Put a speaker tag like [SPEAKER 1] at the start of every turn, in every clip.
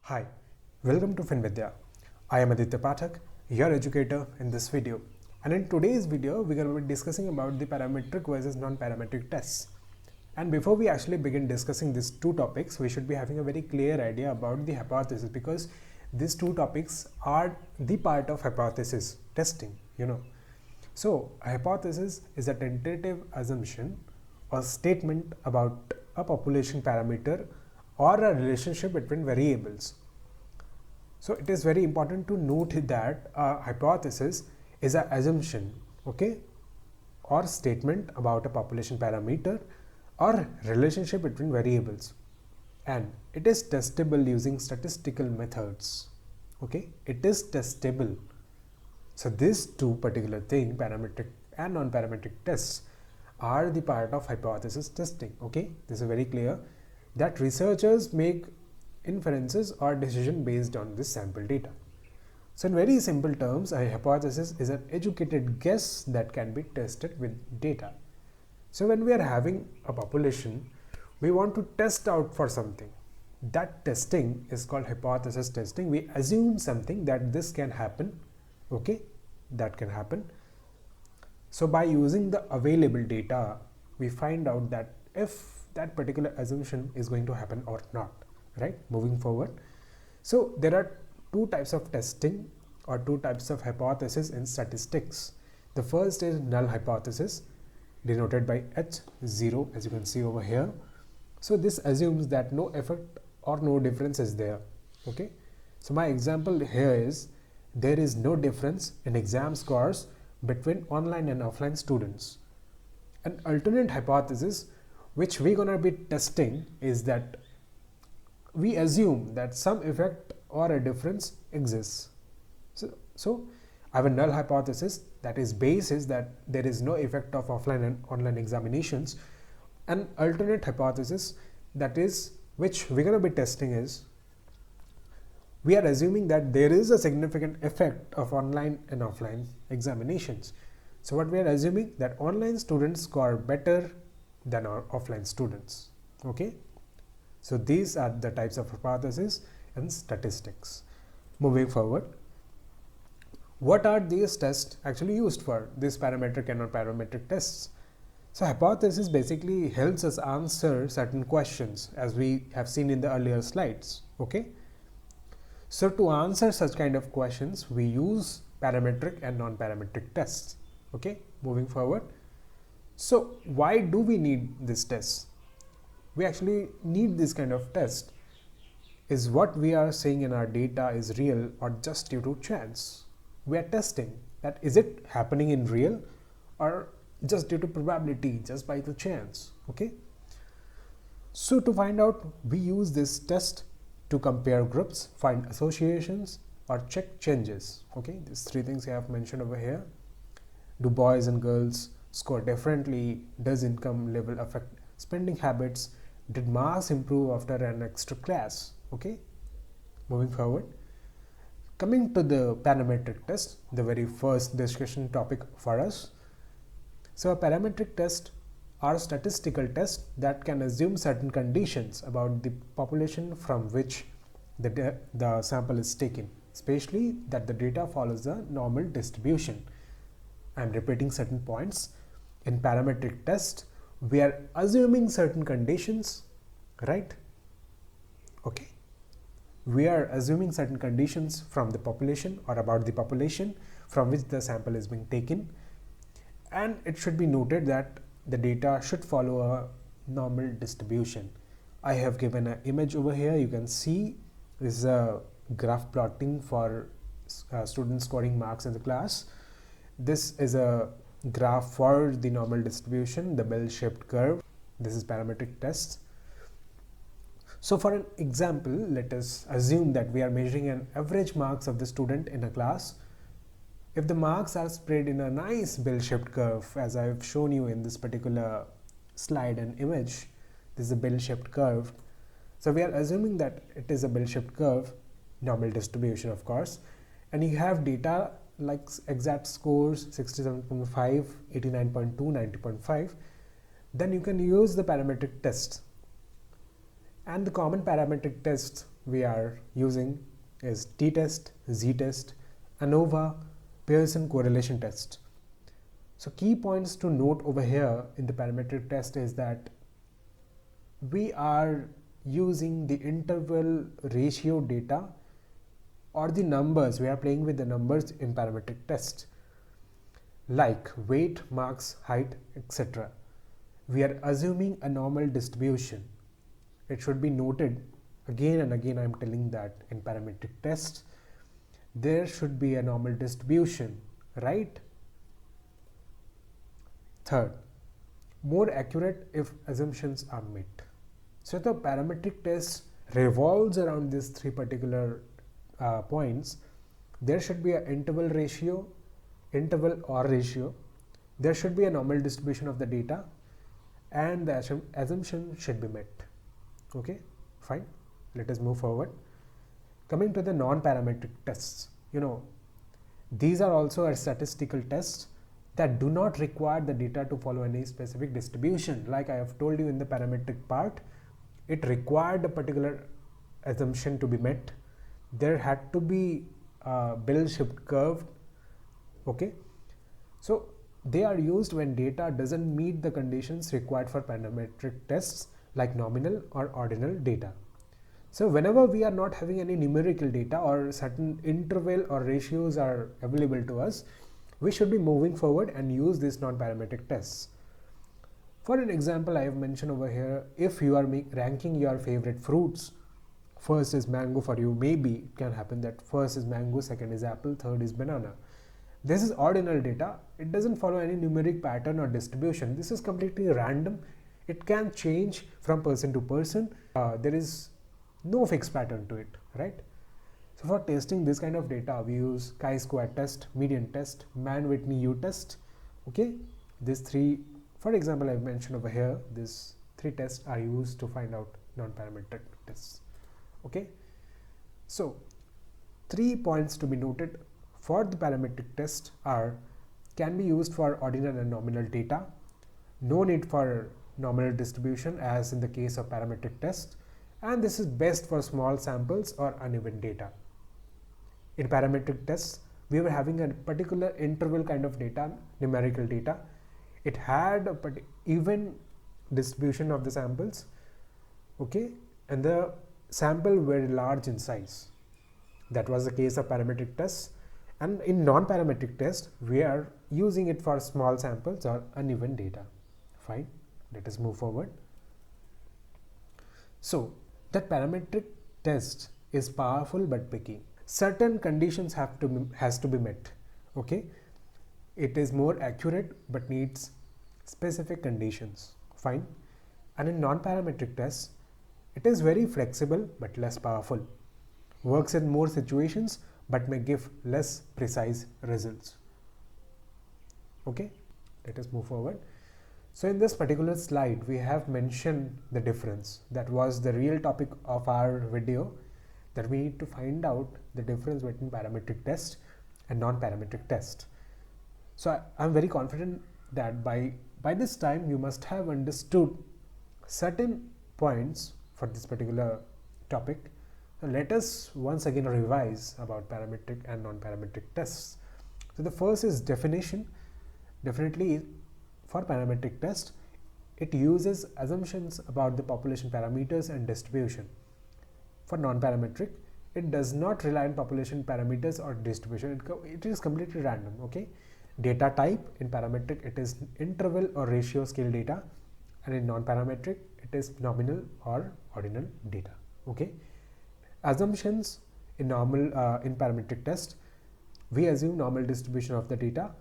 [SPEAKER 1] Hi, welcome to Finvidyaa. I am Aditya Pathak, your educator in this video. And in today's video, we're going to be discussing about the parametric versus non-parametric tests. And before we actually begin discussing these two topics, we should be having a very clear idea about the hypothesis, because these two topics are the part of hypothesis testing, So, a hypothesis is a tentative assumption or statement about a population parameter or a relationship between variables. So it is very important to note that a hypothesis is an assumption, or statement about a population parameter or relationship between variables, and it is testable using statistical methods. It is testable. So these two particular things, parametric and non-parametric tests, are the part of hypothesis testing. This is very clear that researchers make inferences or decision based on this sample data. So in very simple terms, a hypothesis is an educated guess that can be tested with data. So when we are having a population, we want to test out for something. That testing is called hypothesis testing. We assume something that this can happen, that can happen. So by using the available data, we find out that if that particular assumption is going to happen or not, right? Moving forward. So there are two types of testing or two types of hypothesis in statistics. The first is null hypothesis, denoted by H0, as you can see over here. So this assumes that no effect or no difference is there. So my example here is, there is no difference in exam scores between online and offline students. An alternate hypothesis which we're going to be testing is that we assume that some effect or a difference exists. So I have a null hypothesis, that is basis that there is no effect of offline and online examinations. An alternate hypothesis, that is which we're going to be testing, is we are assuming that there is a significant effect of online and offline examinations. So what we are assuming, that online students score better than our offline students. So these are the types of hypotheses in statistics. Moving forward, what are these tests actually used for, these parametric and non-parametric tests? So hypothesis basically helps us answer certain questions, as we have seen in the earlier slides. So to answer such kind of questions, we use parametric and non-parametric tests. Moving forward. So why do we need this test? We actually need this kind of test. Is what we are saying in our data is real or just due to chance? We are testing that is it happening in real or just due to probability, just by the chance. So to find out, we use this test to compare groups, find associations, or check changes. These three things I have mentioned over here. Do boys and girls score differently? Does income level affect spending habits? Did marks improve after an extra class? Moving forward. Coming to the parametric test, the very first discussion topic for us. So a parametric test are statistical tests that can assume certain conditions about the population from which the sample is taken, especially that the data follows a normal distribution. I am repeating certain points. In parametric test, we are assuming certain conditions, right? We are assuming certain conditions from the population or about the population from which the sample is being taken. And it should be noted that the data should follow a normal distribution. I have given an image over here. You can see this is a graph plotting for students scoring marks in the class. This is a graph for the normal distribution, the bell-shaped curve. This is parametric tests. So for an example, let us assume that we are measuring an average marks of the student in a class. If the marks are spread in a nice bell-shaped curve, as I have shown you in this particular slide and image, this is a bell-shaped curve. So we are assuming that it is a bell-shaped curve, normal distribution of course, and you have data like exact scores 67.5, 89.2, 90.5, then you can use the parametric test. And the common parametric tests we are using is t-test, z-test, ANOVA, Pearson correlation test. So key points to note over here in the parametric test is that we are using the interval ratio data or the numbers. We are playing with the numbers in parametric test like weight, marks, height, etc. We are assuming a normal distribution. It should be noted again and again, I am telling that in parametric tests there should be a normal distribution, right? Third, more accurate if assumptions are met. So the parametric test revolves around these three particular points. There should be an interval or ratio. There should be a normal distribution of the data, and the assumption should be met. Okay, fine. Let us move forward. Coming to the non-parametric tests, these are also statistical tests that do not require the data to follow any specific distribution. Like I have told you in the parametric part, it required a particular assumption to be met. There had to be a bell-shaped curve. Okay, so they are used when data doesn't meet the conditions required for parametric tests like nominal or ordinal data. So whenever we are not having any numerical data or certain interval or ratios are available to us, we should be moving forward and use these non-parametric tests. For an example, I have mentioned over here, if you are ranking your favorite fruits, first is mango for you, maybe it can happen that first is mango, second is apple, third is banana. This is ordinal data. It doesn't follow any numeric pattern or distribution. This is completely random. It can change from person to person. There is no fixed pattern to it, right? So for testing this kind of data, we use chi-square test, median test, Mann-Whitney U test. Okay, these three, for example, I've mentioned over here, these three tests are used to find out non-parametric tests. Okay, so 3 points to be noted for the parametric test are: can be used for ordinal and nominal data, no need for nominal distribution as in the case of parametric test, and this is best for small samples or uneven data. In parametric tests, we were having a particular interval kind of data, numerical data. It had a even distribution of the samples, okay, and the sample were large in size. That was the case of parametric tests. And in non-parametric test, we are using it for small samples or uneven data. Fine, let us move forward. So that parametric test is powerful but picky. Certain conditions has to be met. Okay, it is more accurate but needs specific conditions. Fine. And in non-parametric tests, it is very flexible but less powerful. Works in more situations but may give less precise results. Okay, let us move forward. So in this particular slide, we have mentioned the difference. That was the real topic of our video, that we need to find out the difference between parametric test and non-parametric test. So I'm very confident that by this time you must have understood certain points for this particular topic. So let us once again revise about parametric and non-parametric tests. So the first is definition. Definitely for parametric test, it uses assumptions about the population parameters and distribution. For non-parametric, it does not rely on population parameters or distribution. It is completely random. Okay, data type in parametric, it is interval or ratio scale data, and in non-parametric, it is nominal or ordinal data. Okay, assumptions in in parametric test, we assume normal distribution of the data.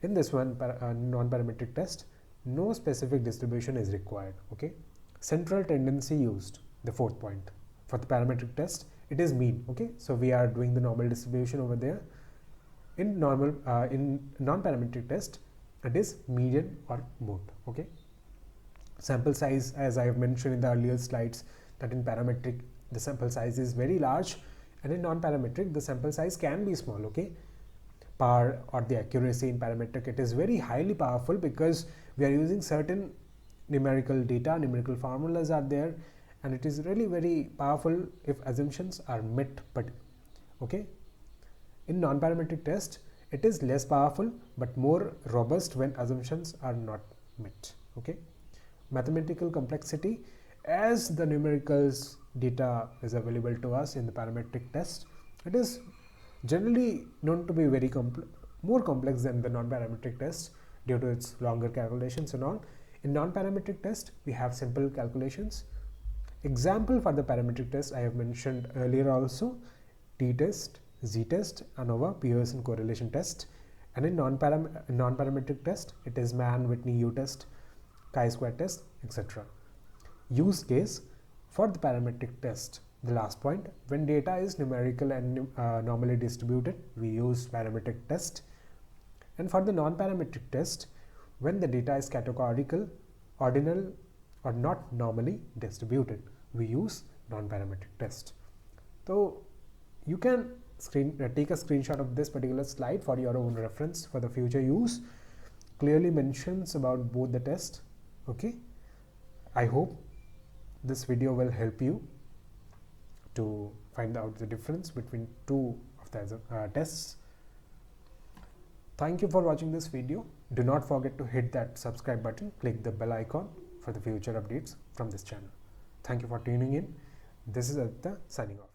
[SPEAKER 1] In this one, non-parametric test, no specific distribution is required. Okay, central tendency used, the fourth point. For the parametric test, it is mean. Okay, so we are doing the normal distribution over there. In non-parametric test, it is median or mode. Okay, sample size, as I have mentioned in the earlier slides, that in parametric the sample size is very large, and in non-parametric the sample size can be small. Okay, power or the accuracy in parametric, it is very highly powerful because we are using certain numerical data, numerical formulas are there, and it is really very powerful if assumptions are met. But okay, in non-parametric test it is less powerful but more robust when assumptions are not met. Okay, mathematical complexity, as the numericals data is available to us in the parametric test, it is generally known to be very more complex than the non-parametric test due to its longer calculations and all. In non-parametric test we have simple calculations. Example for the parametric test I have mentioned earlier also: t-test, z-test, ANOVA, Pearson correlation test. And in non-parametric test it is Mann, Whitney, U-test, chi-square test, etc. Use case for the parametric test, the last point: when data is numerical and normally distributed, we use parametric test. And for the non-parametric test, when the data is categorical, ordinal, or not normally distributed, we use non-parametric test. So you can take a screenshot of this particular slide for your own reference for the future use. Clearly mentions about both the tests. Okay, I hope this video will help you to find out the difference between two of the tests. Thank you for watching this video. Do not forget to hit that subscribe button, click the bell icon for the future updates from this channel. Thank you for tuning in. This is Aditya signing off.